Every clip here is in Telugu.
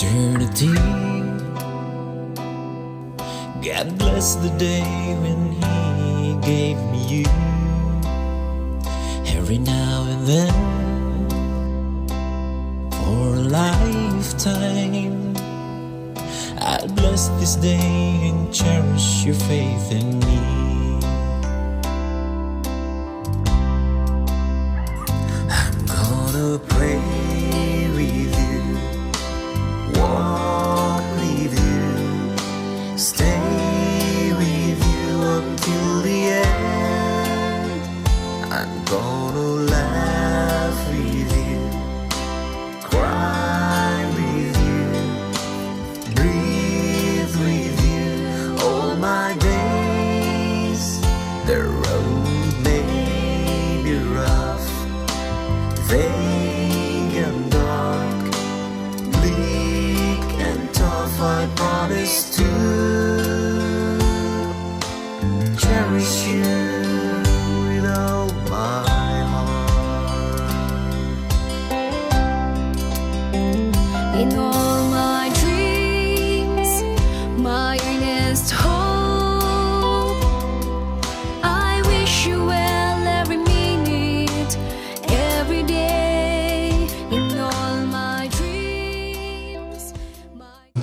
eternity. God bless the day when He gave me you. Every now and then, for a lifetime, I'll bless this day and cherish your faith in me. I'm gonna pray with you, walk with you, stay with you until the end. I'm gonna laugh with you, cry with you, breathe with you all my days. The road may be rough, vague and dark, bleak and tough. I promise to cherish you with all my heart. In all my dreams, my earnest hope, I wish you well every minute, every day. In all my dreams,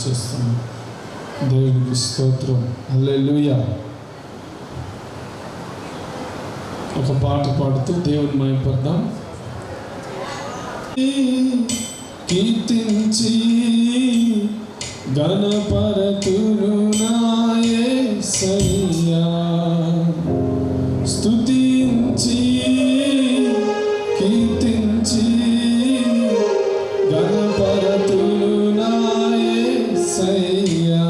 చేస్తాం. దేవునికి స్తోత్రం. హల్లెలూయా. ఒక పాట పాడుతూ దేవుని మహిమపడదాం. కీర్తించి గణపరతును నా యేసయ్యా, స్తుతించి కీర్తించి గణపరతును నా యేసయ్యా.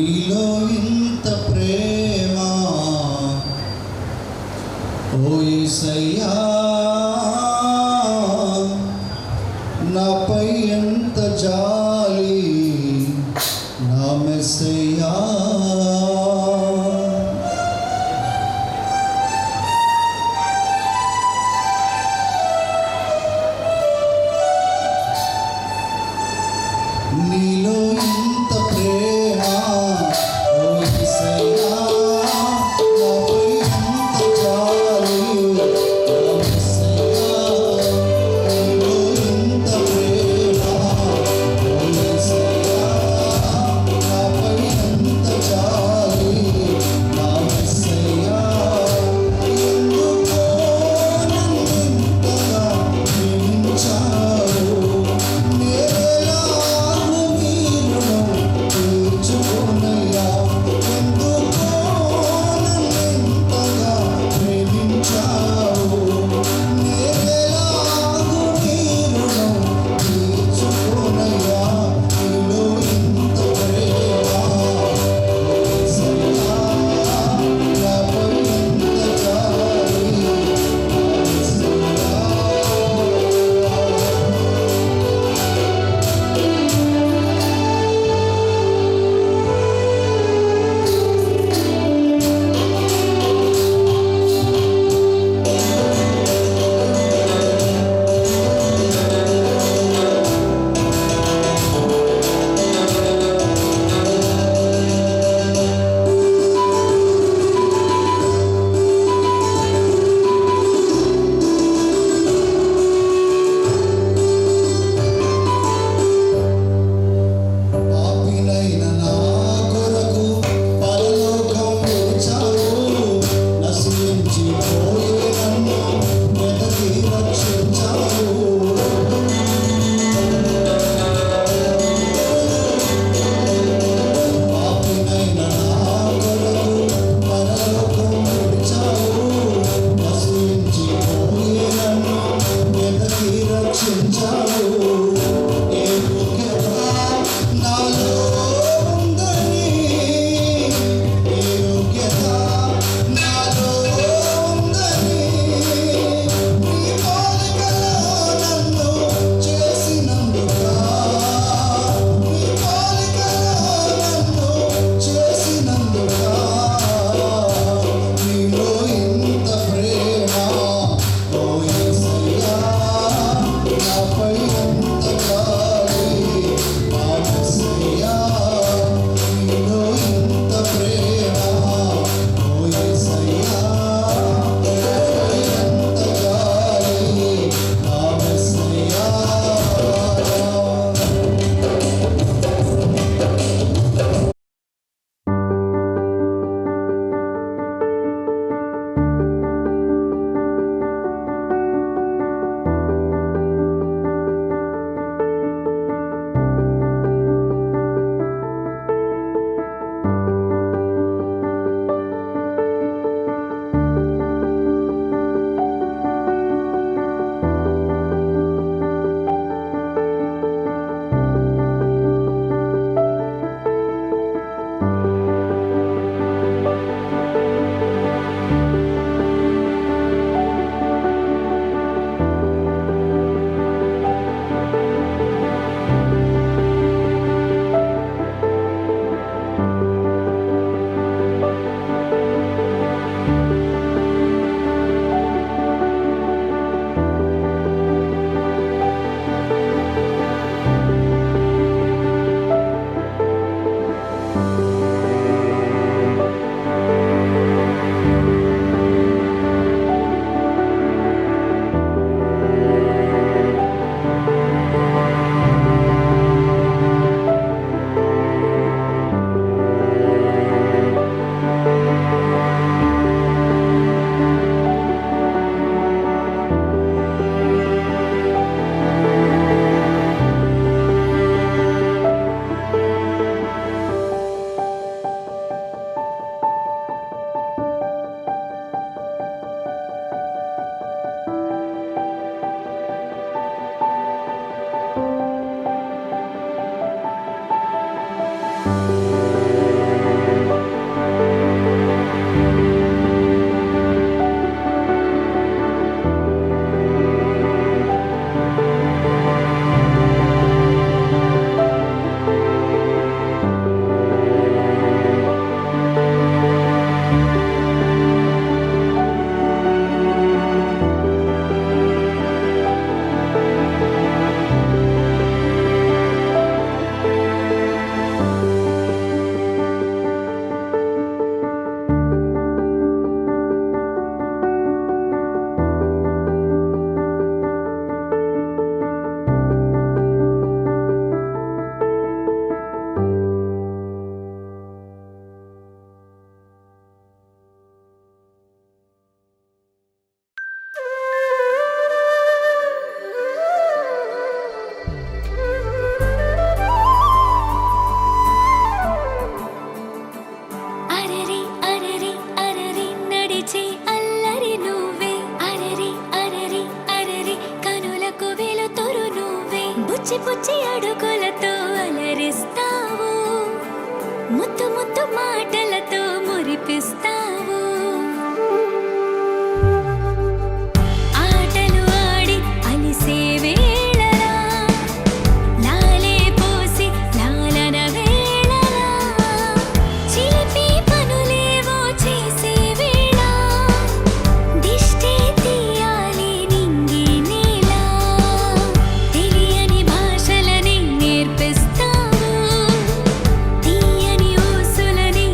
నీలో ఇంత ప్రేమ ఓ యేసయ్యా, నాపై ఎంత జాలి నా మెస్సయ్యా. నీలో ఇంత ప్రేమ ఓ యేసయ్యా, నాపై ఎంత జాలి నా మెస్సయ్యా. నీలో ఇంత ప్రేమ ఓ యేసయ్యా, నాపై ఎంత జాలి నా మెస్సయ్యా. ఎందుకో నన్నింతగా ప్రేమించావు, ముద్దు ముద్దు మాటలతో మురిపిస్తావు ఆటలు ఆడి అలిసే వేళలా లాలే పోసి లాలన వేళలా చిలిపి పనులేవో చేసే వేళ దిష్టి తీయాలి నింగి నీలా తెలియని భాషలని నేర్పిస్తావు తీయని ఊసులని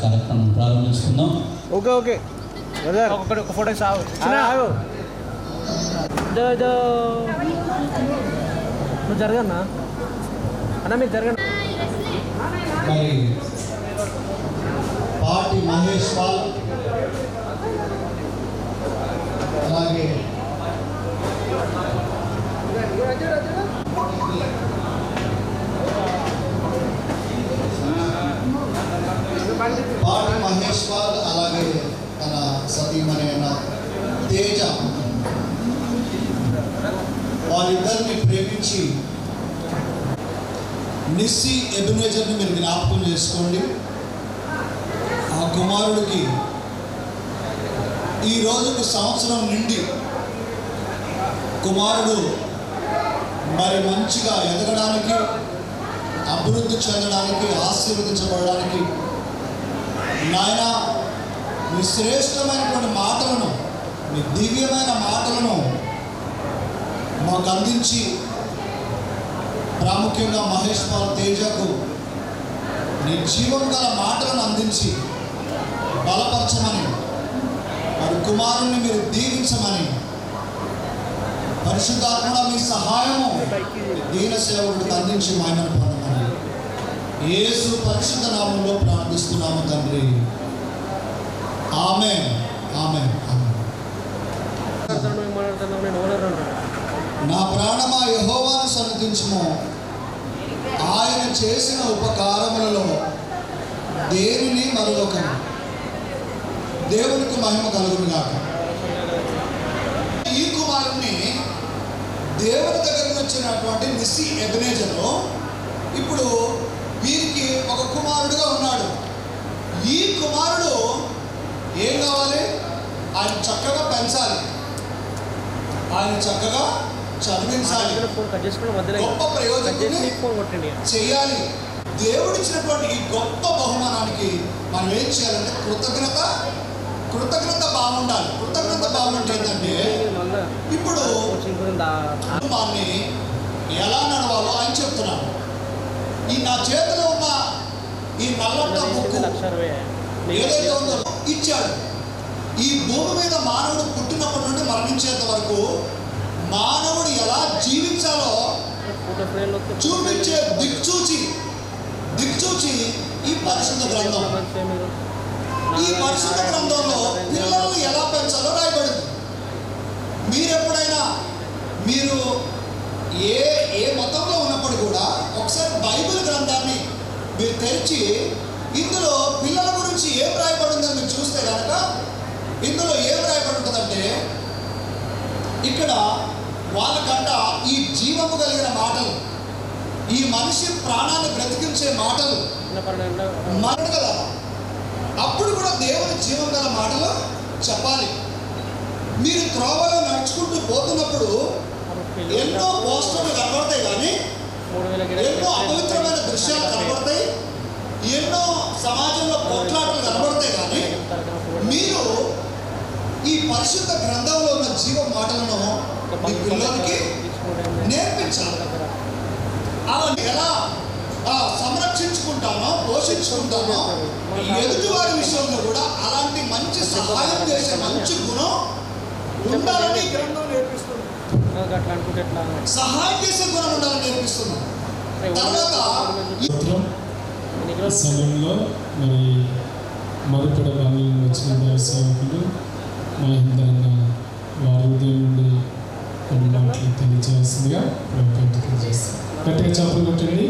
కార్యక్రమం ప్రారంభించుకుందాం. ఓకే ఓకే ఒక ఫోటో సాగు నువ్వు జరగన్నా అన్న మీరు జరగండి. మరి పాటి మహేష్ పాల్, అలాగే పాటి మహేష్ పాల్, అలాగే తన సతీమణి అయిన తేజ, వారిద్దరిని ప్రేమించి నిస్సి ఎబినేజర్ని మీరు జ్ఞాపకం చేసుకోండి. ఆ కుమారుడికి ఈ రోజుకు సంవత్సరం నిండి కుమారుడు మరి మంచిగా ఎదగడానికి, అభివృద్ధి చెందడానికి, ఆశీర్వదించబడడానికి నాయన మీ శ్రేష్టమైనటువంటి మాటలను, మీ దివ్యమైన మాటలను మాకు అందించి, ప్రాముఖ్యంగా మహేష్ పాల్ తేజకు నీ జీవం గల మాటలను అందించి బలపరచమని, మరి కుమారుణ్ణి మీరు దీవించమని, పరిశుద్ధాత్మ మీ సహాయము దీన సేవకుడికి అందించి మహిమను పొందమని యేసు పరిశుద్ధ నామంలో ప్రార్థిస్తున్నాము తండ్రి. ఆమేన్ ఆమేన్ ఆమేన్. నా ప్రాణమా యెహోవాను సన్నతించుము, ఆయన చేసిన ఉపకారములలో దేనిని మరొకను. దేవునికి మహిమ కలుగును గాక. ఈ కుమారుణ్ణి దేవుని దగ్గరికి వచ్చినటువంటి నిస్సి ఎబినేజరు ఇప్పుడు వీరికి ఒక కుమారుడుగా ఉన్నాడు. ఈ కుమారుడు ఏం కావాలి? ఆయన చక్కగా పెంచాలి, ఆయన చక్కగా చదివించాలి, గొప్ప ప్రయోజనం చేయాలి. దేవుడిచ్చినటువంటి ఈ గొప్ప బహుమానానికి మనం ఏం చేయాలంటే కృతజ్ఞత బాగుండాలి. కృతజ్ఞత బాగుంటే ఏంటంటే ఇప్పుడు కుటుంబాన్ని ఎలా నడవాలో ఆయన చెప్తున్నాను. ఈ నా చేతిలో ఉన్న ఈ నల్లట బుక్కు ఏదైతే ఉందో ఇచ్చాడు. ఈ భూమి మీద మానవుడు పుట్టినప్పటి నుండి మరణించేంత వరకు మానవుడు ఎలా జీవించాలో చూపించే దిక్చూచి ఈ పరిశుద్ధ గ్రంథం. ఈ పరిశుద్ధ గ్రంథంలో పిల్లలను ఎలా పెంచాలో రాయబడింది. మీరు ఏ మతంలో ఉన్నప్పుడు కూడా ఒకసారి బైబిల్ గ్రంథాన్ని మీరు తెరిచి ఇందులో పిల్లల గురించి ఏం రాయబడిందని మీరు చూస్తే కనుక ఇందులో ఏం రాయబడి ఉంటుందంటే, ఇక్కడ వాళ్ళకంట ఈ జీవము కలిగిన మాటలు, ఈ మనిషి ప్రాణాన్ని బ్రతికించే మాటలు మరణ కదా. అప్పుడు కూడా దేవుని జీవం గల మాటలు చెప్పాలి. మీరు త్రోవలో నడుచుకుంటూ పోతున్నప్పుడు ఎన్నో పోస్టర్లు కనబడతాయి, కానీ ఎన్నో అపవిత్రమైన దృశ్యాలు కనబడతాయి, ఎన్నో సమాజంలో కొట్లాటలు కనబడతాయి, కానీ మీరు ఈ పరిశుద్ధ గ్రంథంలో ఉన్న జీవ మాటలను మీ పిల్లలకి నేర్పించాలి. అలా ఎలా సంరక్షించుకుంటానో, పోషించుకుంటానో, ఎదుటి వారి విషయంలో కూడా అలాంటి మంచి సహాయం చేసే మంచి గుణం ఉండాలని గ్రంథం నేర్పిస్తుంది. సహాయం చేసే గుణం ఉండాలని నేర్పిస్తుంది. తర్వాత సమయంలో మరి మరుపడ బాణీలు వచ్చిన దేవ సేవకులు మహిందన్న వారి ఉదయం నుండి కొన్ని మాటలు తెలియజేస్తుందిగా తెలియజేస్తాం. గట్టిగా చప్పులు కొట్టండి.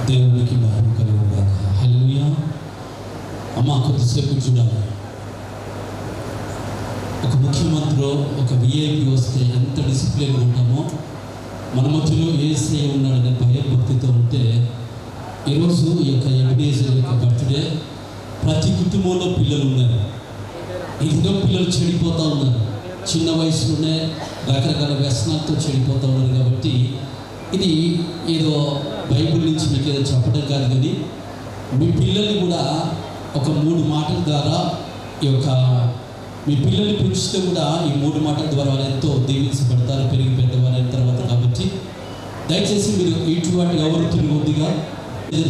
దేవునికి మహిమ కలుగును. హల్లెలూయా. అమ్మ కొద్దిసేపు చూడాలి. ఒక ముఖ్యమంత్రి, ఒక విఐపి వస్తే ఎంత డిసిప్లిన్గా ఉంటామో, మన మధ్యలో యేసయ్య ఉన్నాడనే భయభక్తితో ఉంటే, ఈరోజు ఈ యొక్క ఎబినేజర్ యొక్క బర్త్డే, ప్రతి కుటుంబంలో పిల్లలు ఉన్నారు. ఇందులో పిల్లలు చెడిపోతూ ఉన్నారు. చిన్న వయసులోనే రకరకాల వ్యసనాలతో చెడిపోతూ ఉన్నారు. కాబట్టి ఇది ఏదో బైబిల్ నుంచి మీకు ఏదో చెప్పడం కాదు, కానీ మీ పిల్లల్ని కూడా ఒక 3 మాటల ద్వారా మీ పిల్లల్ని పెంచితే కూడా ఈ 3 మాటల ద్వారా వాళ్ళు ఎంతో దీవించబడతారు, పెరిగి పెద్దవారు అయిన తర్వాత. కాబట్టి దయచేసి మీరు ఇటువంటి ఎవరుతున్న కొద్దిగా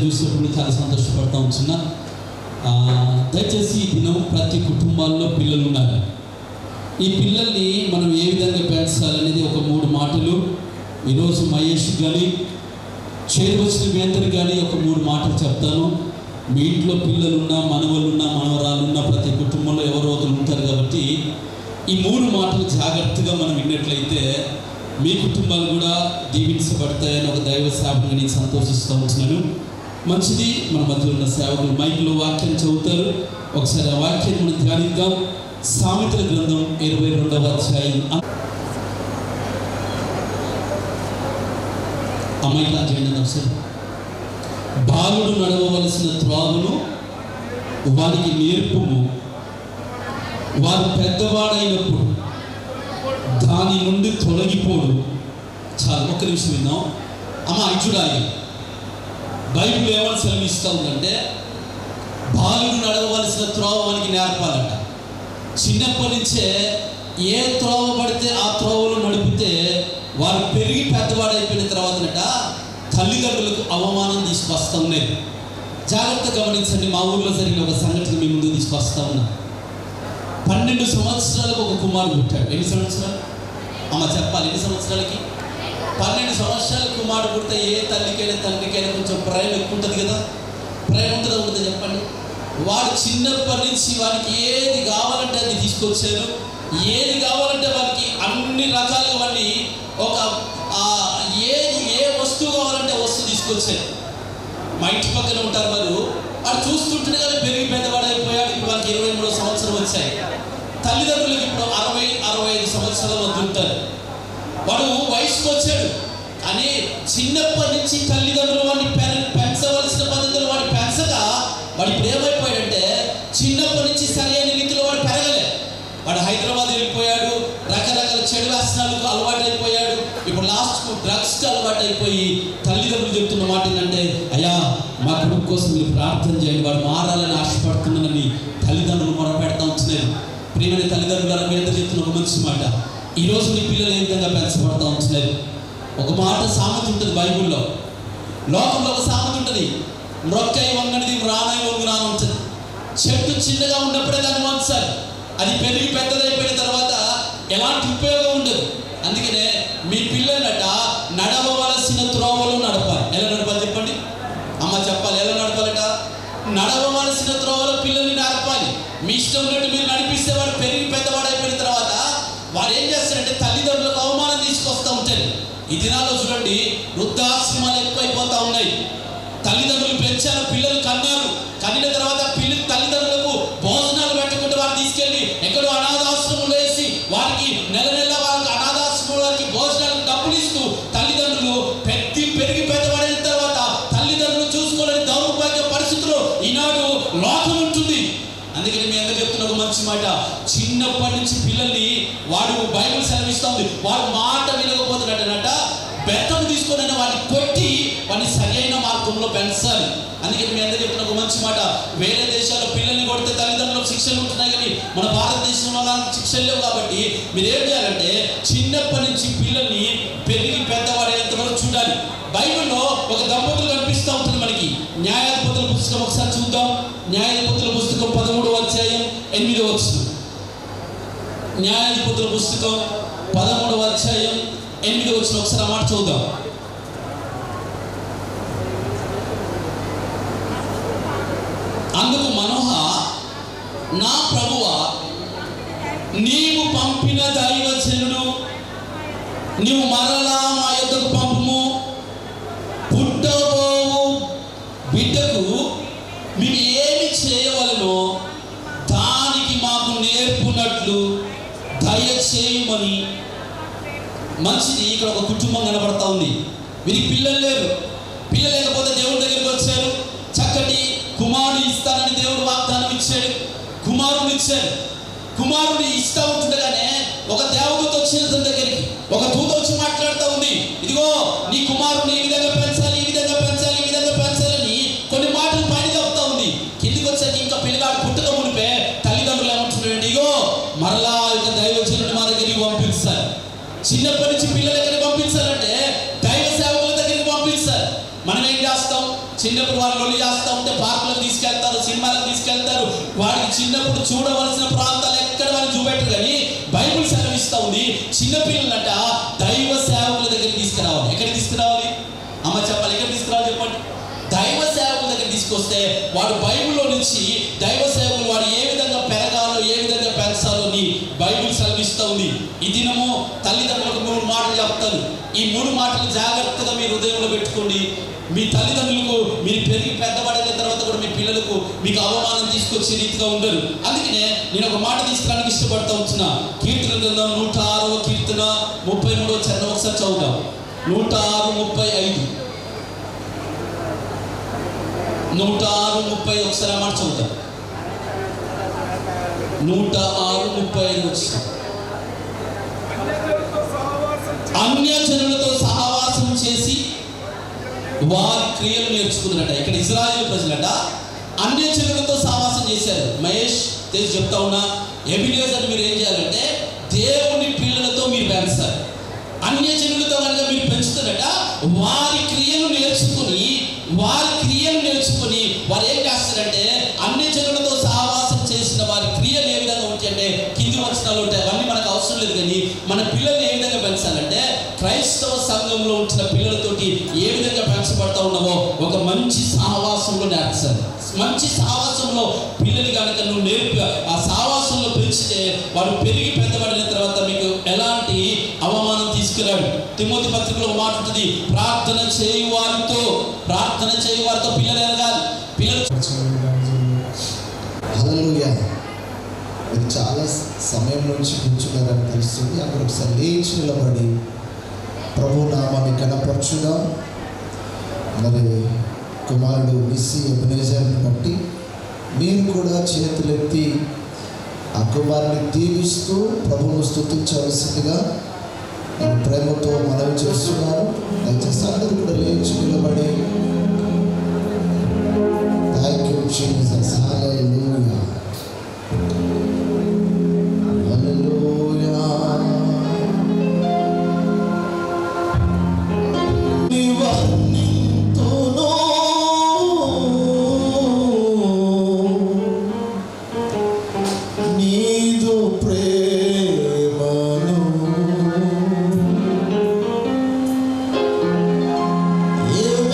చూసినప్పుడు చాలా సంతోషపడతా ఉంటున్నా. దయచేసి ఈ దినం ప్రతి కుటుంబాల్లో పిల్లలు ఉన్నారు. ఈ పిల్లల్ని మనం ఏ విధంగా పెంచాలనేది ఒక 3 మాటలు ఈరోజు మహేష్ కానీ చేరువచ్చిన మీ అందరికి కానీ ఒక 3 మాటలు చెప్తాను. మీ ఇంట్లో పిల్లలున్నా, మనవలున్నా, మనవరాలున్నా ప్రతి కుటుంబంలో ఎవరో ఒకరు ఉంటారు కాబట్టి ఈ 3 మాటలు జాగ్రత్తగా మనం విన్నట్లయితే మీ కుటుంబాలు కూడా దీవించబడతాయని ఒక దైవ సేవకుని నేను సంతోషిస్తూ ఉంటున్నాను. మంచిది, మన మధ్యలో ఉన్న సేవకులు మైక్లో వాక్యం చదువుతారు. ఒకసారి ఆ వాక్యాన్ని మనం ధ్యానిద్దాం. సామెతల గ్రంథం 22వ అధ్యాయం. అమ్మాయి చేయండి ఒకసారి. బాలుడు నడవవలసిన త్రోవను వారికి నేర్పుము, వారు పెద్దవాడైనప్పుడు దాని నుండి తొలగిపోడు. చాలా ఒక్క నిమిషం విన్నాం. అమ్మ చూడాలి, బైబిల్ ఏమని సెలవిస్తూ ఉందంటే బాలుడు నడవవలసిన త్రోవ వానికి నేర్పాలంట. చిన్నప్పటి నుంచే ఏ త్రోవ పడితే ఆ త్రోవలో నడిపితే వారు పెరిగి పెద్దవాడైపోయిన తర్వాతనట తల్లిదండ్రులకు అవమానం తీసుకొస్తూ ఉన్నాయి. జాగ్రత్త గమనించండి. మా ఊళ్ళో జరిగిన ఒక సంఘటన మీ ముందు తీసుకొస్తా ఉన్నా. 12 సంవత్సరాలకు ఒక కుమారుడు పుట్టాడు. ఎన్ని సంవత్సరాలు అమ్మ చెప్పాలి? ఎన్ని సంవత్సరాలకి? 12 సంవత్సరాల కుమారుడు పుడితే ఏ తల్లికైనా తండ్రికైనా కొంచెం ప్రేమ ఎక్కువ ఉంటుంది కదా. ప్రేమ ఉంటుంది చెప్పండి. వాడు చిన్నప్పటి నుంచి వాడికి ఏది కావాలంటే అది తీసుకొచ్చారు. ఏది కావాలంటే వాడికి అన్ని రకాలుగా వాడిని ఒక ఏ వస్తువు కావాలంటే వస్తువు తీసుకొచ్చారు. మా ఇంటి పక్కన ఉంటారు వాడు చూస్తుంటే కానీ పెరిగి పెద్దవాడైపోయాడు. ఇప్పుడు వాడికి 23వ సంవత్సరం వచ్చాయి. తల్లిదండ్రులకు ఇప్పుడు 60-65 సంవత్సరాల మధ్య ఉంటారు. వాడు వయసుకు వచ్చాడు కానీ చిన్నప్పటి నుంచి తల్లిదండ్రులు వాడిని పెంచవలసిన పద్ధతులు వాడు పెంచగా వాడు ఇప్పుడు ఏమైపోయాడంటే చిన్నప్పటి నుంచి సరైన రీతిలో వాడు పెరగలే. వాడు హైదరాబాద్ వెళ్ళిపోయాడు. రకరకాల చెడు వ్యసనాలకు అలవాటు అయిపోయాడు. ఇప్పుడు లాస్ట్కు డ్రగ్స్కి అలవాటు అయిపోయి తల్లిదండ్రులు చెప్తున్న మాట ఏంటంటే, అయ్యా మా కొడుకు కోసం మీరు ప్రార్థన చేయండి, వాడు మారాలని ఆశపడుతున్నానని తల్లిదండ్రులు మొరపెడతా ఉంటున్నారు. ప్రియమైన తల్లిదండ్రులు మీ అందరూ చెప్తున్న ఒక మంచి మాట. ఈరోజు మీ పిల్లలు ఏ విధంగా పెంచబడతా ఉంటున్నారు? ఒక మాట సామెత ఉంటుంది బైబిల్లో. లోకంలో ఒక సామెత ఉంటుంది, మ్రొక్కై వంగనిది రానై వంగునా ఉంటుంది. చెట్టు చిన్నగా ఉన్నప్పుడే దాన్ని వంచాలి. అది పెరిగి పెద్దదైపోయిన తర్వాత ఎలాంటి ఉపయోగం ఉండదు. అందుకనే మీ పిల్లలట నడవవలసిన త్రోవలు నడపాలి. ఎలా నడపాలి చెప్పండి అమ్మ? చెప్పాలి. ఎలా నడపాలట? నడవవలసిన త్రోవలో పిల్లల్ని నడపాలి. మీ ఇష్టం ఉన్నట్టు మీరు నడిపిస్తే వాడు పెరిగి పెద్దవాడైపోయిన తర్వాత వాడు ఏం చేస్తారంటే తల్లిదండ్రులకు అవమానం తీసుకొస్తూ ఉంటారు. ఈ దినాల్లో చూడండి, వృద్ధాశ్రమాలు ఎక్కువైపోతూ ఉన్నాయి. తల్లిదండ్రులు పెంచారు, పిల్లలు కన్నారు. కనిన తర్వాత తల్లిదండ్రులకు భోజనాలు పెట్టకుండా వారు తీసుకెళ్ళి ఎక్కడో అనాథాశ్రమంలో వేసి వారికి నెల వారికి అనాథాశ్రమాలకి భోజనాలకు డబ్బులు ఇస్తూ తల్లిదండ్రులు పెరిగి పెద్దవాడైన తర్వాత తల్లిదండ్రులు చూసుకోలేని దౌర్భాగ్య పరిస్థితుల్లో ఈనాడు లోకం ఉంటుంది. అందుకని మీ అందరూ చెప్తున్న ఒక మంచి మాట, చిన్నప్పటి నుంచి పిల్లల్ని వాడు బైబిల్ సెలవిస్తుంది, వాడు మాట వినకపోతున్నట్టనట బెత్తం తీసుకొని వాడిని కొట్టి వాడిని సరైన మార్గంలో పెంచాలి. అందుకని మీ అందరూ చెప్తున్న ఒక మంచి మాట, వేరే దేశాల్లో పిల్లల్ని కొడితే తల్లిదండ్రులకు శిక్షలు ఉంటున్నాయి కానీ మన భారతదేశంలో అలాంటి శిక్షలు లేవు. కాబట్టి మీరు ఏం చేయాలంటే చిన్నప్పటి నుంచి పిల్లల్ని పెరిగి పెద్దవాడేంత వరకు చూడాలి. బైబిల్లో ఒక దంపతులు కనిపిస్తూ ఉంటుంది మనకి. న్యాయాధిపతుల పుస్తకం ఒకసారి చూద్దాం. న్యాయాధిపతుల పుస్తకం 13వ అధ్యాయం 8వ వచనం. న్యాయాధిపతుల పుస్తకం 13వ అధ్యాయం 8వ వచనం ఒకసారి ఆ మాట చూద్దాం. అందుకు మనోహ, నా ప్రభువా, నీవు పంపిన దైవజనుడు నీవు మరలా మా యొద్దకు పంపుము. పుట్టబోవు బిడ్డకు మేము ఏమి చేయవలనో దానికి మాకు నేర్పునట్లు దయచేయమని. మంచిది. ఇక్కడ ఒక కుటుంబం కనబడతా ఉంది. వీరికి పిల్లలు లేరు. పిల్లలు లేకపోతే దేవుడి దగ్గరికి వచ్చారు. చక్కటి కుమారుడు ఇస్తానని దేవుడు వాగ్దానం ఇచ్చాడు. కుమారుడు ఇచ్చాడు. కుమారుడు ఇస్తా ఉంటుండగానే ఒక దేవదూత వచ్చిన దగ్గరికి ఒక దూత వచ్చి మాట్లాడుతూ ఉంది, ఇదిగో నీ కుమారుడిని ఈ విధంగా పెంచాలి, ఈ విధంగా పెంచాలి, ఈ విధంగా పెంచాలని కొన్ని మాటలు పైన చెప్తా ఉంది. కిందికి వచ్చాక ఇంకా పిల్లగాడు పుట్టక మునిపే తల్లిదండ్రులు ఏమంటున్నారండి, ఇగో మరలా దైవజనుడు మా దగ్గరికి పంపించాలి. చిన్నప్పటి నుంచి పిల్లల దగ్గరికి పంపించాలంటే దైవ సేవకుల మనం ఏం చేస్తాం? చిన్నప్పుడు వాళ్ళు లొల్లి చేస్తూ ఉంటే పార్కులకు తీసుకెళ్తారు, సినిమాలకు తీసుకెళ్తారు. వాడికి చిన్నప్పుడు చూడవలసిన ప్రాంతాలు ఎక్కడ వాళ్ళు చూపెట్టరు. కానీ బైబిల్ సెలవిస్తూ ఉంది, చిన్నపిల్లలంట దైవ సేవకుల దగ్గరికి తీసుకురావాలి. ఎక్కడికి తీసుకురావాలి? అమ్మ చెప్పాలి, ఎక్కడ తీసుకురావాలి చెప్పండి? దైవ సేవకుల దగ్గర తీసుకొస్తే వాడు బైబిల్లో నుంచి దైవ సేవకులు వాడు ఏ విధంగా పెరగాలో, ఏ విధంగా పెంచాలో అని బైబిల్ సెలవిస్తూ ఉంది. ఈ దినము తల్లిదండ్రులకు 3 మాటలు చెప్తాను. ఈ 3 మాటలు జాగ్రత్తగా మీరు హృదయంలో పెట్టుకోండి. మీ తల్లిదండ్రులకు మీరు పెరిగి పెద్దపడిన తర్వాత కూడా మీ పిల్లలకు మీకు అవమానం తీసుకొచ్చే రీతిగా ఉండరు. అందుకనే నేను ఒక మాట తీసుకురావడానికి ఇష్టపడతా ఉంటున్నా. కీర్తన గ్రంథం 106వ కీర్తన 33వ చరణం ఒకసారి చదువుదాం. 106:35. 106:30 ఒకసారి మాట చదువుతాం. 106:35 వచ్చిన అన్యజనులతో సహవాసం చేసి వారి క్రియలు నేర్చుకున్నట. ఇక్కడ ఇజ్రాయేల్ ప్రజలట అన్యజనులతో సహవాసం చేశారు. మహేష్ తెలిసి చెప్తా ఉన్నా, ఎబిలియర్స్ మీరు ఏం చేయాలంటే దేవుని పిల్లలతో మీరు పెంచాలి. అన్యజనులతో కనుక మీరు పెంచుతున్నట వారి క్రియలు నేర్చుకుని వారు ఏం చేస్తారంటే అన్యజనులతో సహవాసం చేసిన వారి క్రియలు ఏ విధంగా ఉంటాయంటే కింది వచనాలు ఉంటాయి. అవన్నీ మనకు అవసరం లేదు. కానీ మన పిల్లల్ని ఏ విధంగా పెంచాలంటే క్రైస్తవ సంఘంలో ఉంచిన పిల్లలతోటి ఏ విధంగా పెంచబడతా ఉన్నామో ఒక మంచి సహవాసంలో నేర్చాలి. మంచి సహవాసంలో పిల్లలు కనుక నువ్వు నేర్పి ఆ సహవాసంలో పెంచితే వాడు పెరిగి పెద్దబడిన తర్వాత మీకు ఎలాంటి అవమానం తీసుకురాడు. తిమోతి పత్రికలో ఒక మాట ఉంటుంది, ప్రార్థన చేయు వారితో పిల్లలు ఎరగాలి. పిల్లలు హల్లెలూయా. మీరు చాలా సమయం నుంచి కూర్చున్నారని తెలుస్తుంది. అక్కడ ఒకసారి లేచి నిలబడి ప్రభు నామాన్ని కనపరచుదాం. మరి కుమారుడు మిస్సి ఎబెనేజర్ని బట్టి మీరు కూడా చేతులెత్తి ఆ కుమారుని దీవిస్తూ ప్రభువును స్తుతించవలసిందిగా నేను ప్రేమతో మనవి చేస్తున్నాను. దయచేసి అందరూ కూడా లేచి నిలబడి thank you Jesus. Hallelujah. Yeah.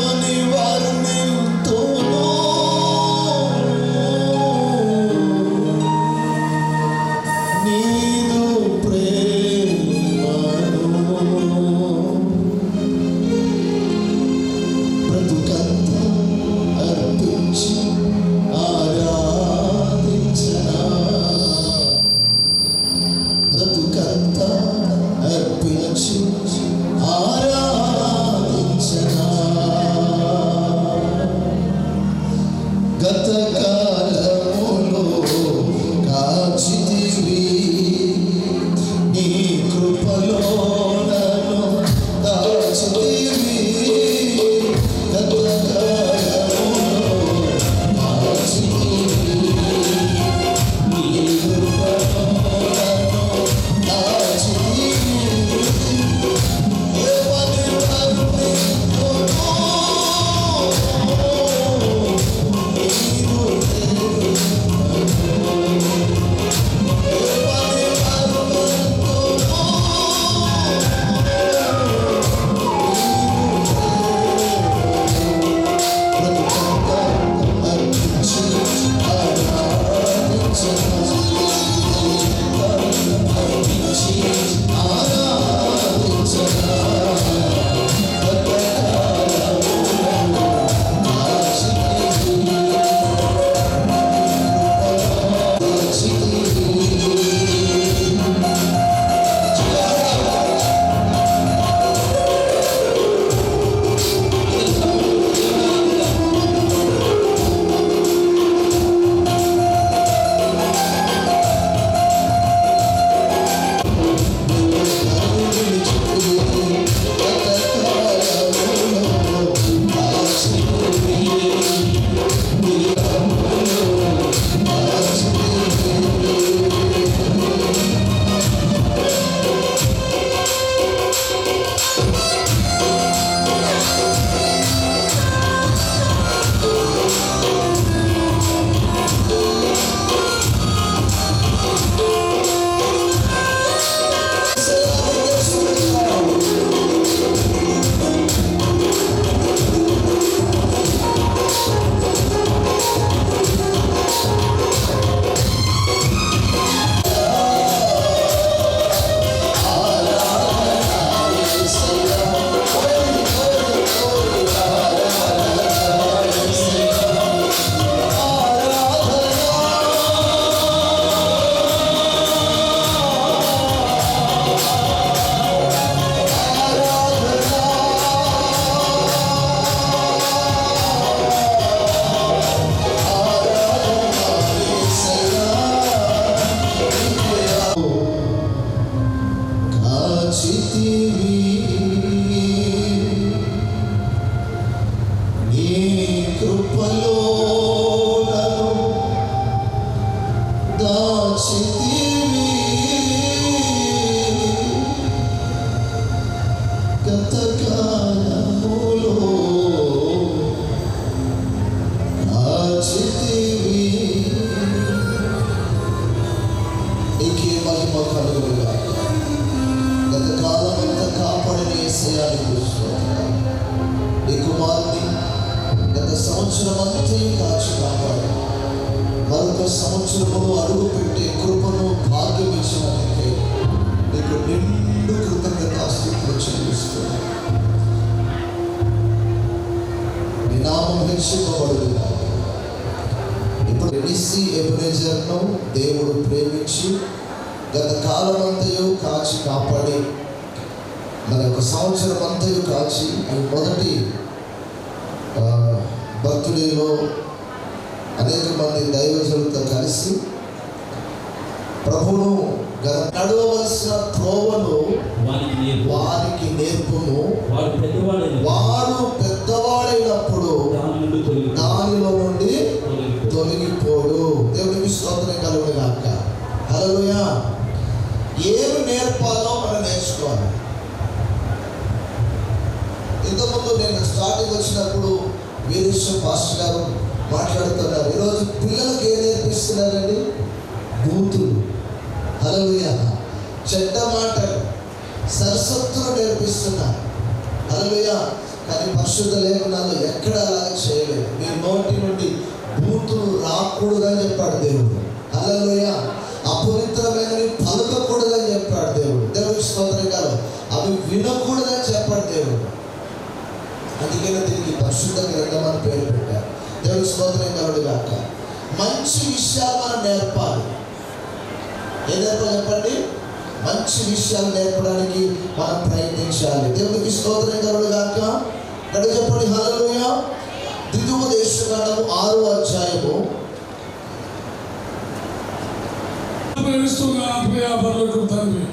కృపలో నన్ను దాచితివి గతకాలములో దాచితివి నీకే మహిమ కలుగునుగా గతకాలం అంతా కాపాడిన యేసయ్యానికి స్తోత్రం నీ కుమారుని గత సంవత్సరం అంతా కాచి కాపాడు మరొక సంవత్సరమును అడుగు పెట్టే కృపను భాగ్యం ఇచ్చినందుకే నీకు నిండు కృతజ్ఞతాస్తుతులు చెల్లిస్తున్నాను. నీ నామం హెచ్చింపబడుతుంది. ఇప్పుడు ఎనిసి ఎబెనెజర్ను దేవుడు ప్రేమించి గత కాలమంతయు కాచి కాపాడి మరి ఒక సంవత్సరం అంతయు కాచి ఈ మొదటి బర్త్డేలో అనేక మంది దైవజనులతో కలిసి ప్రభువును నడవవలసిన త్రోవను వారికి నేర్పును. వాడు పెద్దవాడైనప్పుడు దానిలో నుండి తొలగిపోడు. దేవునికి స్తోత్రం కలుగుగాక. హల్లెలూయా. ఏమి నేర్పాలో మనం నేర్చుకోవాలి. ఇంతకుముందు నేను స్టార్టింగ్ వచ్చినప్పుడు వీరేశ్వర పాస్టర్ గారు మాట్లాడుతున్నారు. ఈరోజు పిల్లలకు ఏం నేర్పిస్తున్నారండి? బూతులు, హల్లెలూయా, చెడ్డ మాటలు, సరసత్తులు నేర్పిస్తున్నారు. హల్లెలూయా. కానీ పరిశుద్ధ లేఖనాలు ఎక్కడ అలాగే చేయలేదు. మీ నోటి నుండి బూతులు రాకూడదని చెప్పాడు దేవుడు. హల్లెలూయా. అపవిత్రమైనవి పలకకూడదని చెప్పాడు దేవుడు. దేవుడికి స్తోత్రం కాదు. అవి వినకూడదని చెప్పాడు దేవుడు. అందుకనే దీనికి పరిశుద్ధ గ్రంథం అని పేరు పెట్టారు. దేవుడి స్తోత్రం కలుగును గాక. మంచి విషయాలు మనం నేర్పాలి. ఏం నేర్పాలి చెప్పండి? మంచి విషయాలు నేర్పడానికి మనం ప్రయత్నించాలి. దేవుడికి స్తోత్రం కలుగును గాక. ఇక్కడ చెప్పండి హల్లెలూయా. ద్వితీయోపదేశకాండము 6వ అధ్యాయము. తండ్రి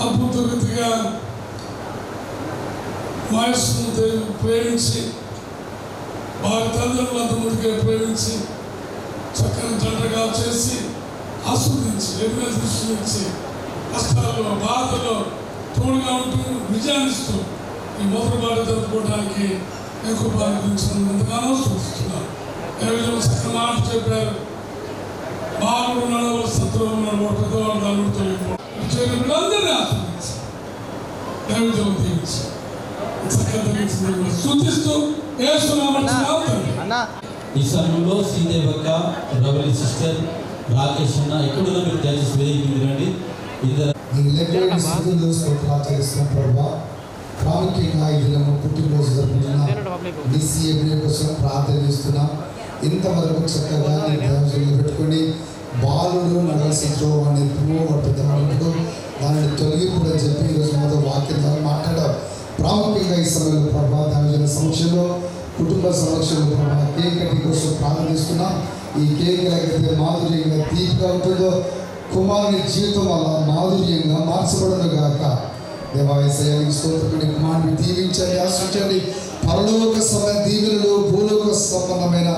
అద్భుత రీతిగా వయస్సును ప్రేమించి వారి తల్లిదండ్రులంతా ముందుగా ప్రేమించి చక్కని తండ్రిగా చేసి ఆస్వాదించి ఎన్నో దృష్టించి కష్టాల్లో బాధల్లో తోడుగా ఉంటూ విజయాన్నిస్తూ ఈ మొదటి బాట జరుపుకోవడానికి ఎక్కువ బాధ గురించి ఎంతగానో సూచిస్తున్నాను. ఎవరు చక్కని మాట చెప్పారు. బాగుడు నడవలు శత్రువులు నడవ పెద్దవాళ్ళు నలుగురితో వీళ్ళందరినీ ఆస్వాదించి దైవజనం దీవించి ఈ సమయంలో శ్రీదేవక్క, రవలి సిస్టర్, రాకేష్ అన్న ఎక్కడున్న మీరు దయచేసి వేదిక రండి. ప్రాముఖ్యంగా ఈ దినము పుట్టినరోజు జరుపుకుంటున్న DCA కోసం ప్రార్థన చేస్తున్నాం. ఇంతవరకు చక్కగా దైవజనులు పెట్టుకొని బాలుడు నడవలసిన త్రోవని పెద్దవాళ్ళు దానిని తొలగిపోదని చెప్పి ఈరోజు మొదటి వాక్యం ద్వారా మాట్లాడారు. ప్రాముఖ్యంగా ఈ సమయంలో ప్రభా దైవజనుల సమక్షంలో, కుటుంబ సమక్షంలో ప్రభా కేక్ కటింగ్ కోసం ప్రార్థిస్తున్నాం. ఈ కేక్ ఎలాగైతే మాధుర్యంగా తీపిగా ఉంటుందో కుమారుని జీవితం అలా మాధుర్యంగా మార్చబడను గాక. దేవాలయానికి స్తోత్రపడి కుమారుని దీవించండి, ఆశించండి. పరలోక సమయ దీవెనలు, భూలోక సంబంధమైన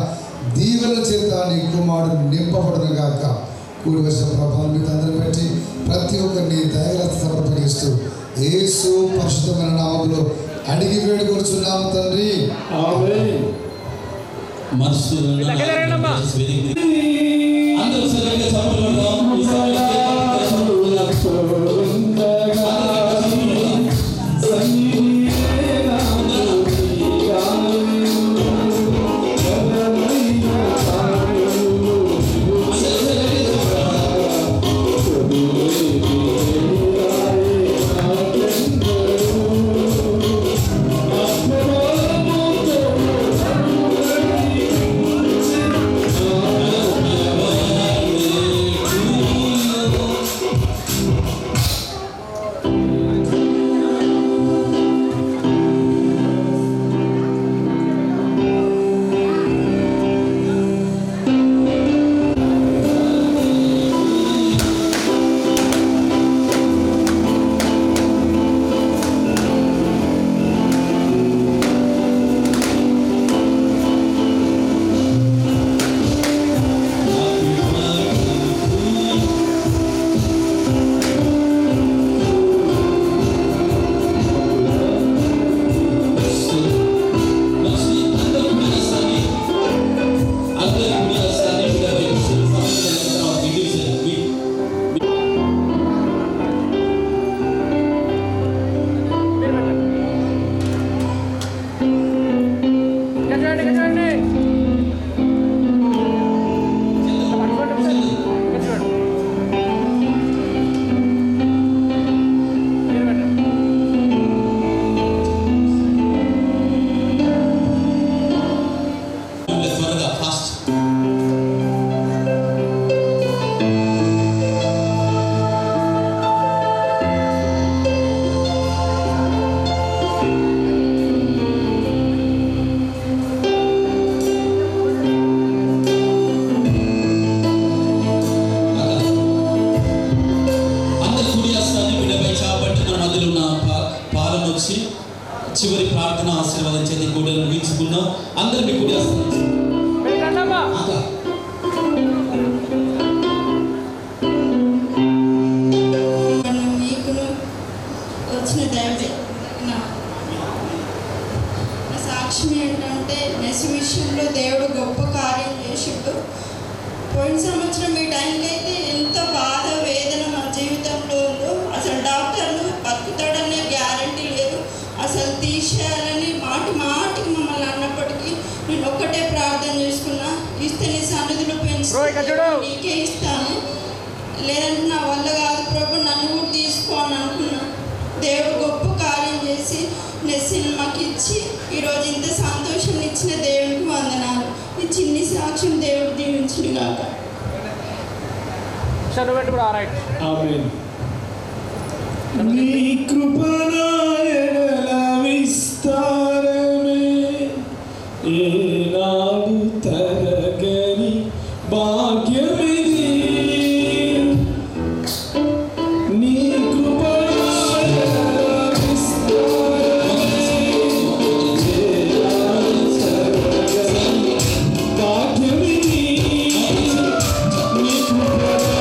దీవెనల చేత నీ కుమారుడు నింపబడను గాక. కూడి వచ్చిన ప్రభావం మీద అందరూ పెట్టి ప్రతి ఒక్కరిని దయగల సమర్పణిస్తూ యేసు పరిశుద్ధమైన నామములో అడిగి వేడుకొనుచున్నాము తండ్రి. ఆమేన్. అందరూ సరిగ్గా సమర్పణం ఈ సమయంలో ప్రార్థించుకుందాం. అందరూ మీ కుడి హస్తాన్ని వచ్చిన దైవే నా సాక్ష్యం ఏంటంటే నెక్స్ట్ విషయంలో దేవుడు గొప్ప కార్యం చేసిండు. పోయిన సంవత్సరం ఈ టైంకి అయితే ఎంత బాధ వేదన మా జీవితంలో ఉందో, అసలు డాక్టర్లు బతుకుతాడనే గ్యారంటీ లేదు, అసలు తీసేయాలని మాటికి మమ్మల్ని అన్నప్పటికీ నేను ఒక్కటే ప్రార్థన చేసుకున్నా, ఇస్తే నీ సన్నిధిలో నీకే ఇస్తాను, లేదంటే నా వల్ల కాదు ప్రభు, నన్ను కూడా తీసుకో అని అనుకున్నా. దేవుడు గొప్ప కార్యం చేసి నెస్సిని మాకు ఇచ్చి ఈరోజు ఇంత సంతోషం ఇచ్చిన దేవుడికి వందనాలు. ఈ చిన్ని సాక్ష్యం దేవుడు దీవించును గాక. నీ కృపణా ఎడల విస్తారమే ఏనాడు తరగని భాగ్యమిది. నీ కృపణా ఎడల విస్తారమే ఏనాడు తరగని భాగ్యమిది. నీ కృపణా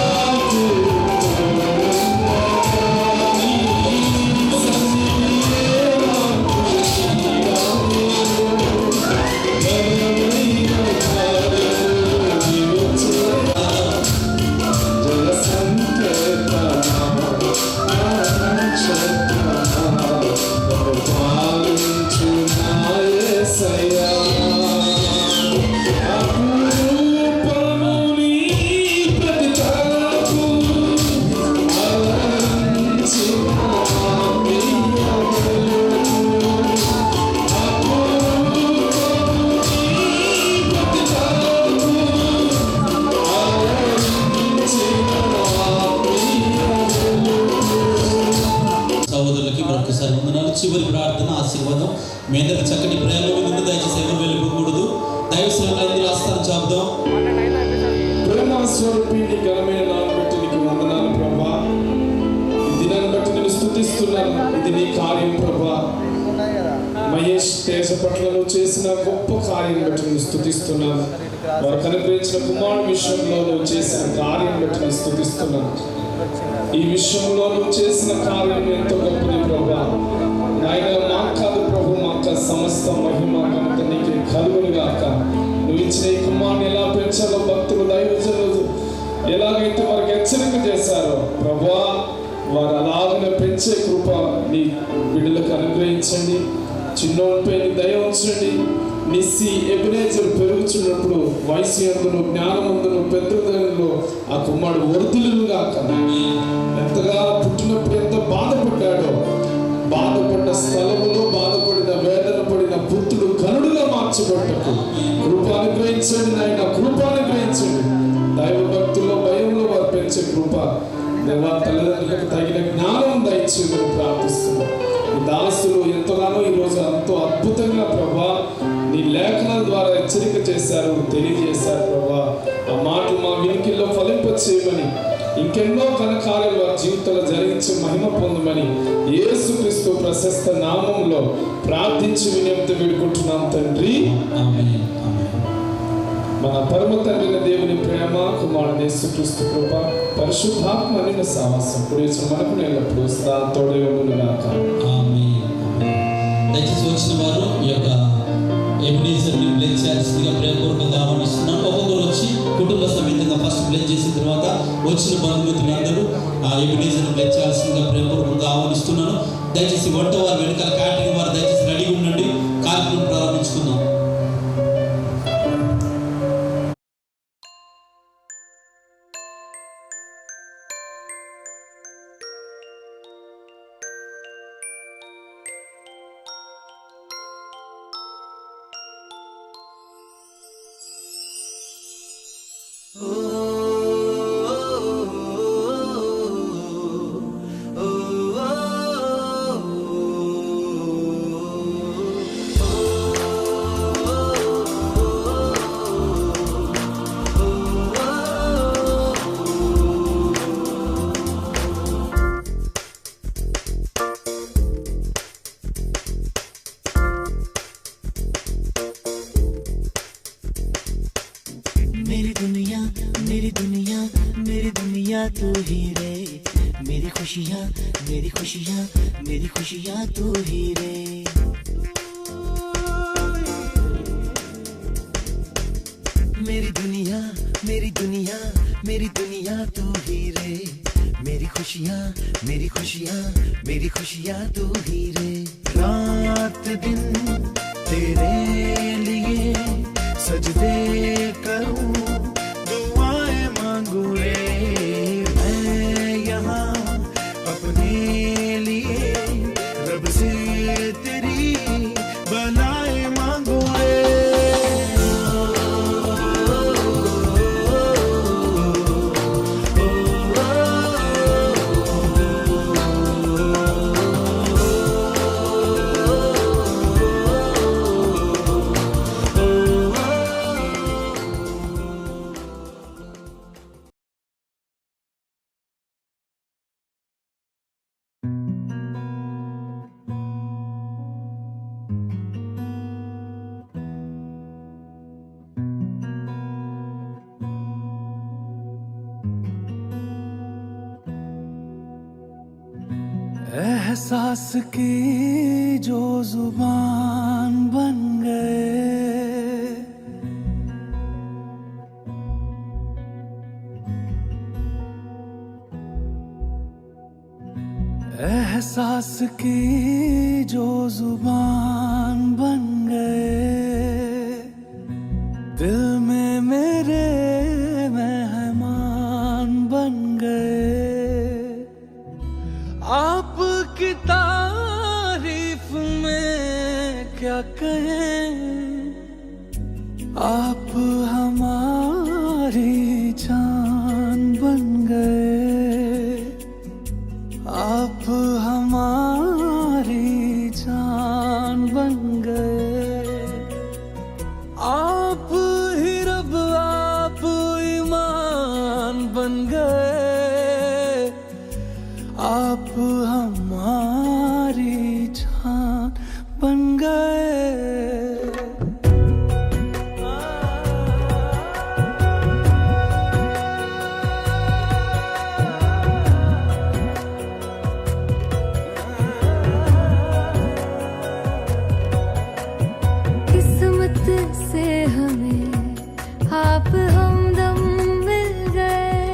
సహోదరులకి మరొకసారి వందనాలు. చివరి ప్రార్థన ఆశీర్వాదం. మీ అందరికి చక్కటి ప్రేమ మీద దయచేసి ఎవరు వెళ్ళిపోకూడదు. దైవ సేవకులందరూ ఆస్థానం చెప్దాం. ప్రేమ స్వరూపి నీ ఘనమైన నామం బట్టి నీకు వందనాలు ప్రభా. ఈ దినాన్ని బట్టి నేను స్తుతిస్తున్నాను. ఇది నీ కార్యం ప్రభా. మహేష్ తేజ పట్ల నువ్వు చేసిన గొప్ప కార్యం బట్టి నేను స్తుతిస్తున్నాను. వారికి అనుగ్రహించిన కుమారుడు విషయంలో నువ్వు చేసిన కార్యం బట్టి నేను స్తుతిస్తున్నాను. ఈ విషయంలో నువ్వు చేసిన కార్యం ఎంతో గొప్పది ప్రభా. నాయన మాకు కాదు ప్రభు, మాకు సమస్త మహిమ కనుక నీకు కలుగును గాక. నువ్వు ఇచ్చిన ఈ కుమారుని ఎలా పెంచాలో భక్తులు దైవజనులు ఎలాగైతే వారికి హెచ్చరిక చేశారో ప్రభువా, వారు అలాగనే పెంచే కృప నీ బిడ్డలకు అనుగ్రహించండి. చిన్నోడిపై నీ దయ ఉంచండి. నిస్సి ఎబినేజర్ పెరుగుచున్నప్పుడు వయసు ఎందును జ్ఞానమందును పెద్దదనంలో ఆ కుమారుడు వర్ధిల్లుగా ఎంతగా పుట్టినప్పుడు ఎంత బాధపడ్డాడో, బాధపడ్డ స్థలములో బాధపడిన వేదన పడిన పుత్రుడు ఘనుడుగా మార్చబడ్డకు కృప అనుగ్రహించండి నాయన, కృప అనుగ్రహించండి. దైవ భక్తుల్లో భయంలో వారు పెంచే కృప దేవా, తల్లిదండ్రులకు తగిన జ్ఞానం దయచేయమని ప్రార్థిస్తున్నాం. ఈ దాసులు ఎంతగానో ఈరోజు ఎంతో అద్భుతంగా ప్రభా నీ లేఖనాల ద్వారా హెచ్చరిక చేశారు, తెలియజేశారు ప్రభా. ఆ మాటలు మా వినికిల్లో ఫలింపచేయమని, ఇంకెన్నో ఘనకార్యాలు వారి జీవితంలో జరిగించి మహిమ పొందమని యేసుక్రీస్తు ప్రశస్త నామంలో ప్రార్థించి వినయంతో వేడుకుంటున్నాం తండ్రి. మన పరమ తండ్రి దేవుని ప్రేమ, కుమారుడు యేసుక్రీస్తు కృప, పరిశుద్ధాత్మ అనిన సావాసం పురేసిన మనకు ఎల్లప్పుడూ సదా తోడై ఉండును గాక. దయచేసి వచ్చిన వారు ఈ యొక్క ఎబినేజర్ని బ్లెస్ చేయాల్సిందిగా ప్రేమపూర్వకంగా ఆహ్వానిస్తున్నాను. ఒక్కొక్కరు వచ్చి కుటుంబ సమేతంగా ఫస్ట్ బ్లెస్ చేసిన తర్వాత వచ్చిన బంధుమిత్రులందరూ ఆ ఎబినేజర్ని బ్లెస్ చేయాల్సిందిగా ప్రేమపూర్వకంగా ఆహ్వానిస్తున్నాను. దయచేసి వంట వారు వెనకాల క్యాటరింగ్ వారు దయచేసి రెడీగా ఉండండి. కార్యక్రమం ప్రారంభించుకుందాం. मेरी दुनिया मेरी दुनिया मेरी दुनिया तू ही रे, मेरी खुशियाँ मेरी खुशियाँ मेरी खुशियाँ तू ही रे। मेरी दुनिया मेरी दुनिया मेरी दुनिया तू ही रे, मेरी खुशियाँ मेरी खुशियाँ मेरी खुशियाँ तू ही रे। रात दिन तेरे लिए सजदे करूं, दुआएं मांगू रे, मैं यहाँ अपने लिए रब से तेरी बनाए मांगू रे। एहसास की जो जुबान बन गए, एहसास की जो जुबान बन गए, दिल में मेरे मेहमान बन गए। आपकी तारीफ में क्या कहें, आप हमारी जान बन गए, आप हमारी जान बन गए। आप ही रब आप ईमान बन गए, आप हमारी जान बन गए। किस्मत से हमें आप हमदम मिल गए,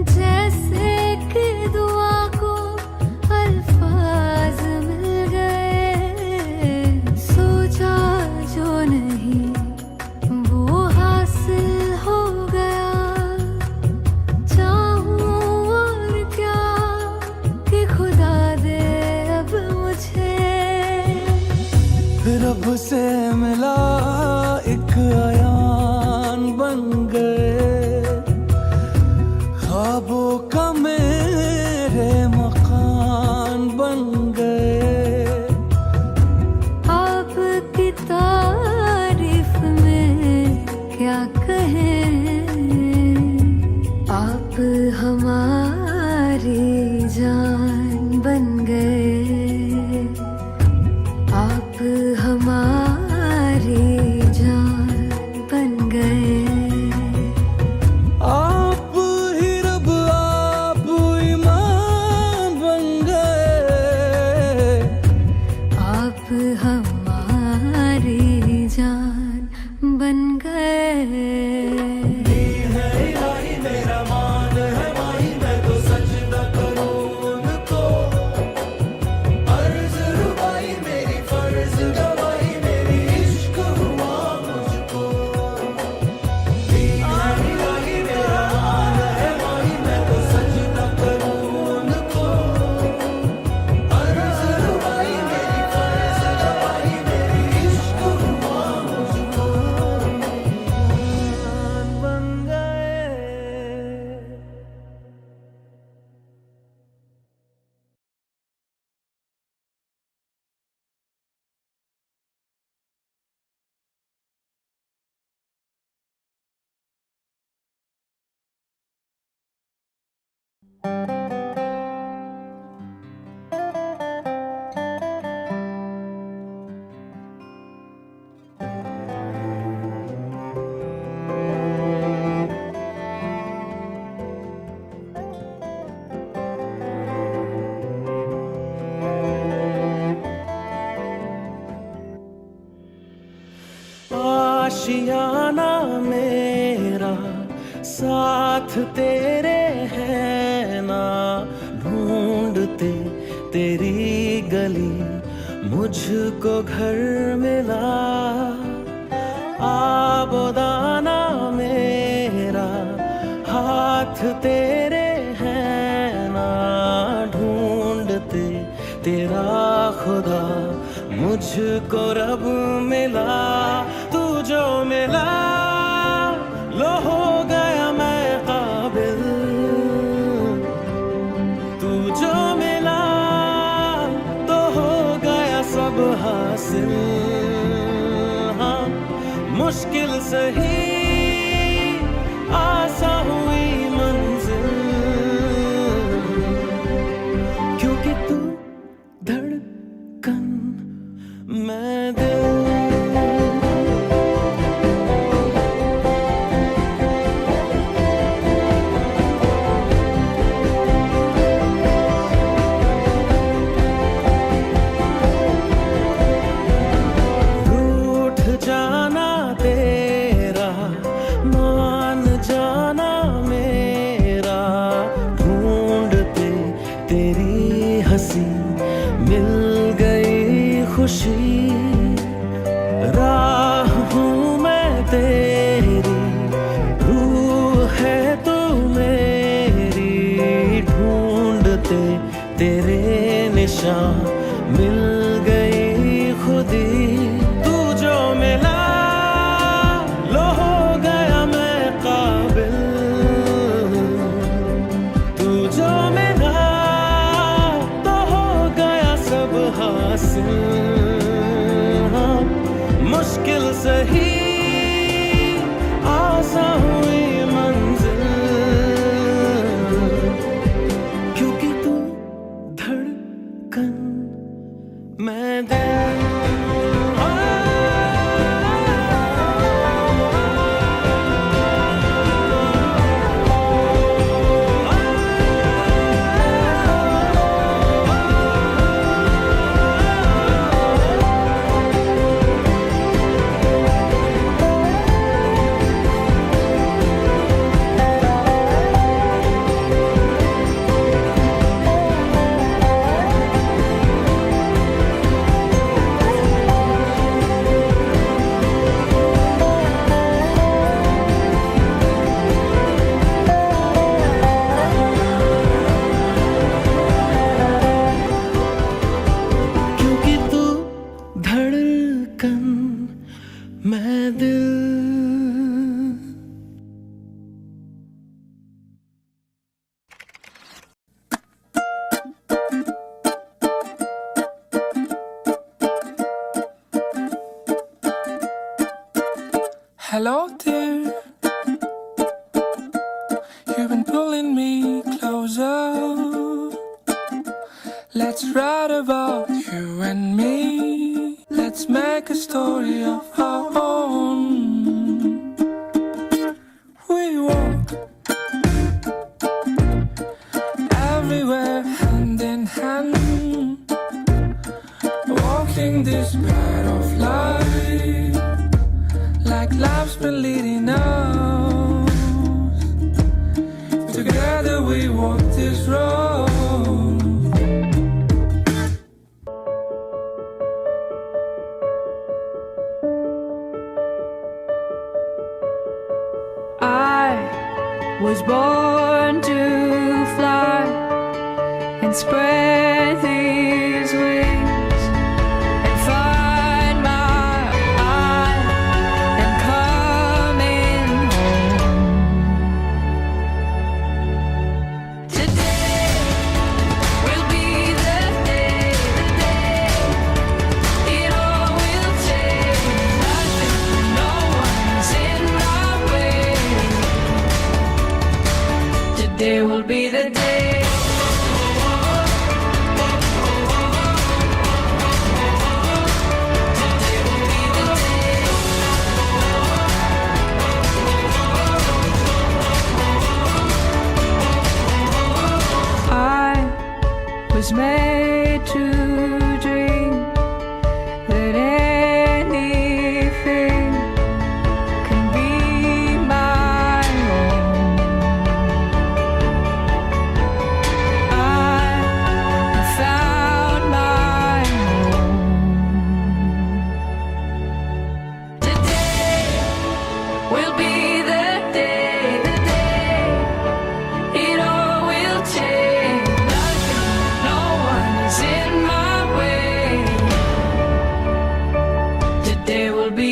जैसे कि दुआ को अल्फाज मिल गए। सोचा जो नहीं वो हासिल हो गया, चाहूं और क्या कि खुदा दे अब मुझे। रब से मिला एक अयान बन गए, ख्वाबों का मेरे मकान बन गए। आपकी तारीफ में क्या कहें, आप हमारी जान बन गए, आप हमारी जान बन गए। आप ही रब आप ईमान बन गए, आप हमारी जान बन गए। मेरा मान है माही, मैं तो सजदा करूं उनको, अर्ज़ रुबाई मेरी फर्ज गवाही, मेरी इश्क हुआ मुझको। मेरा मान है माही, मैं तो सजदा करूं उनको, अर्ज़ रुबाई मेरी फर्ज गवाही, मेरी इश्क हुआ मुझको। बन गए। आशियाना मेरा साथ तेरे है ना, ढूंढते तेरी गली मुझको घर मिला। आबोदाना मेरा हाथ तेरे है ना, ढूंढते तेरा खुदा मुझको रब मिला। तू जो मिला लो हो गया मैं काबिल, तू जो मिला तो हो गया सब हासिल। हाँ मुश्किल सही आसा हुई मंजिल, क्योंकि तू धड़कन मैं दिल। रूठ जाना तेरा मान जाना मेरा, ढूंढते तेरी हंसी मिल गई खुशी। राह हूँ मैं तेरी, रूह है तू मेरी, ढूंढते तेरे निशान मिल गई खुदी। तू जो मिला लो हो गया मैं काबिल, तू जो मिला तो हो गया सब हासिल। हाँ, मुश्किल सही आसा हुई मंजिल, क्योंकि तू धड़कन मैं दिल। क्योंकि तू धड़कन मैं दिल। Hello dear, you've been pulling me closer. Let's write about you and me. Let's make a story of our own. We walk everywhere hand in hand, walking this path of life, like life's been leading us. Together we walk this road. I was born to fly and spread these wings and find my eye and coming home. Today will be the day it all will change. Nothing, no one's in my way. Today will be the day. I was made to dream that anything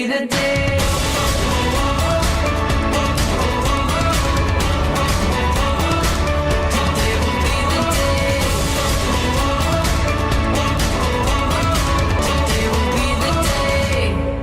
the day. Today will be the day. Today will be the day.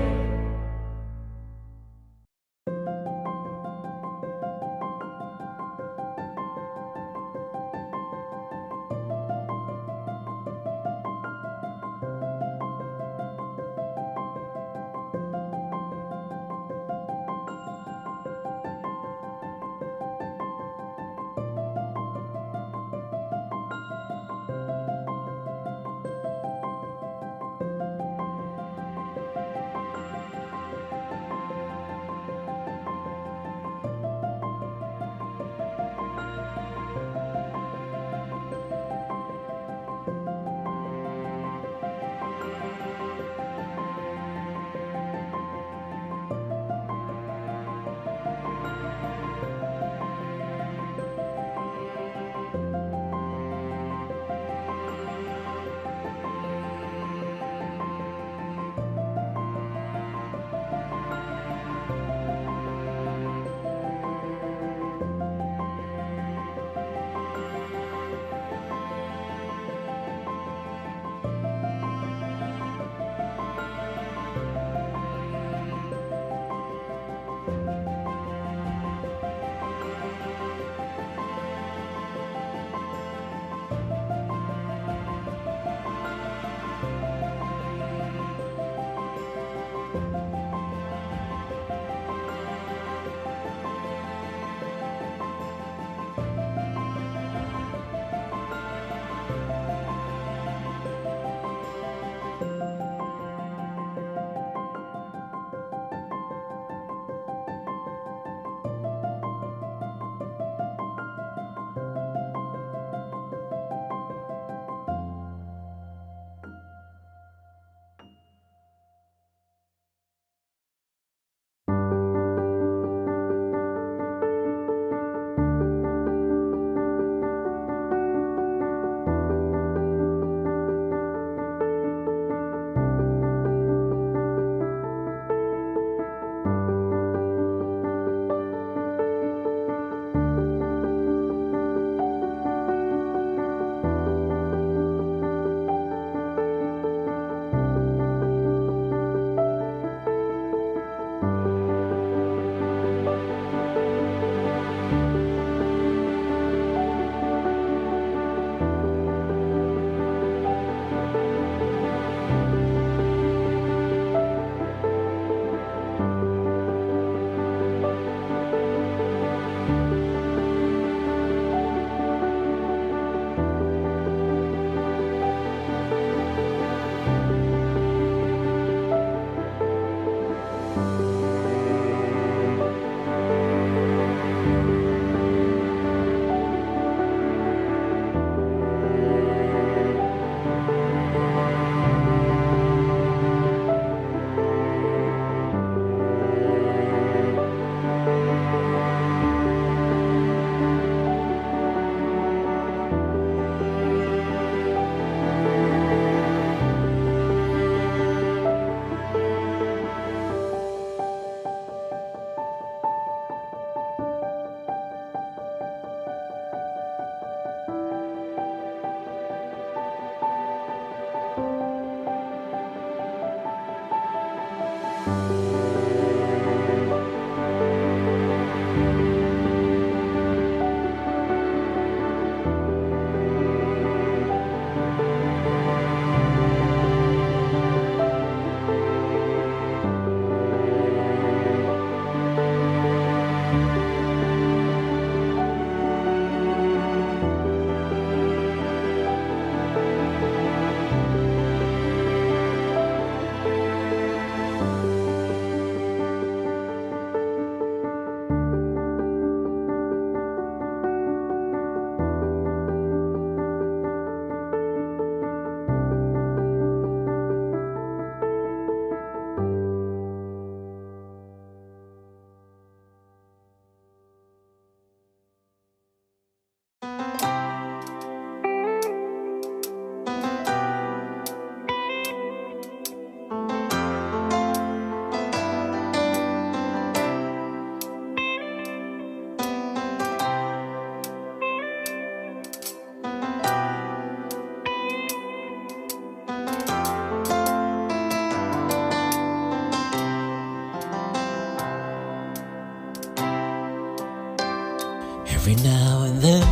every now and then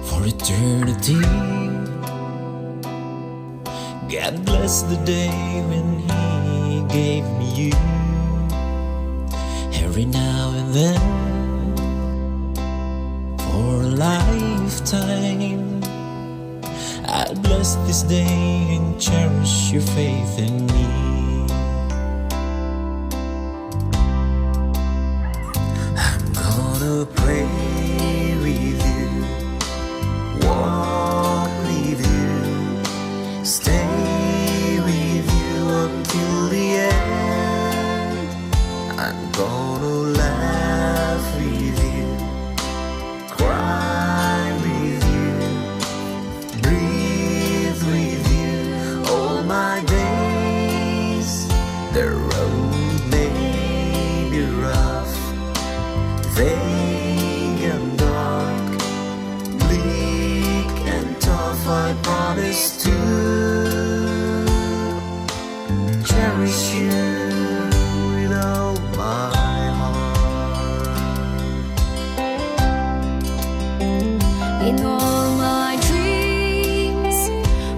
for eternity. God bless the day when He gave me you. Every now and then for a lifetime, I'll bless this day and cherish your faith in me. I'm gonna pray with you, walk with you, stay with you until the end. I'm gonna laugh with you, cry with you, breathe with you all my days. The road may be rough, vague and dark, bleak and tough. I promise to cherish you with all my heart. In all my dreams,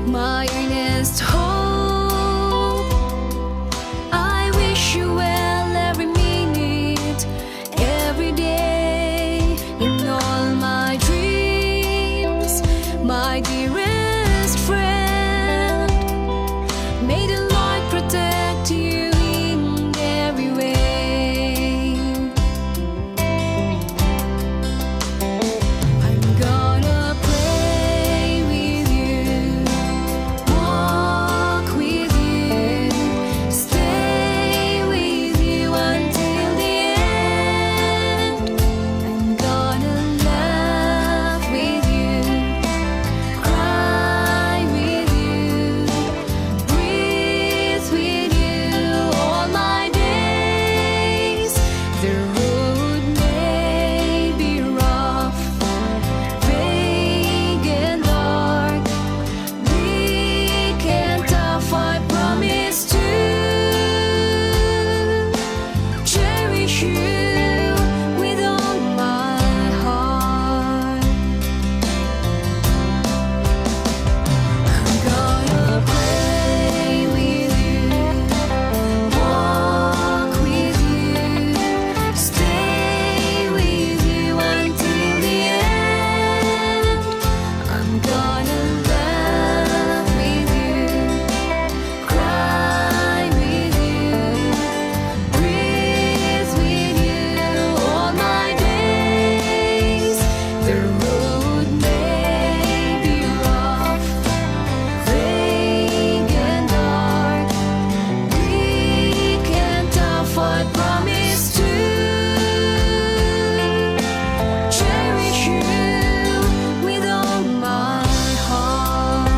my earnest hope, I wish you well every minute, every day. In all my dreams, my dearest friend, may the Lord protect you in every way. I'm gonna pray with you, walk with you, stay with you until the end. I'm gonna laugh with you, cry with you, breathe with you all my days. The road may be rough, vague and dark, bleak and tough. I promise to cherish you with all my heart. I'm gonna pray with you, walk with you, stay with you until the end. I'm gonna laugh with you, cry with you, breathe with you all my days. The road may be rough, vague and dark, bleak and tough. I promise to cherish you with all my heart.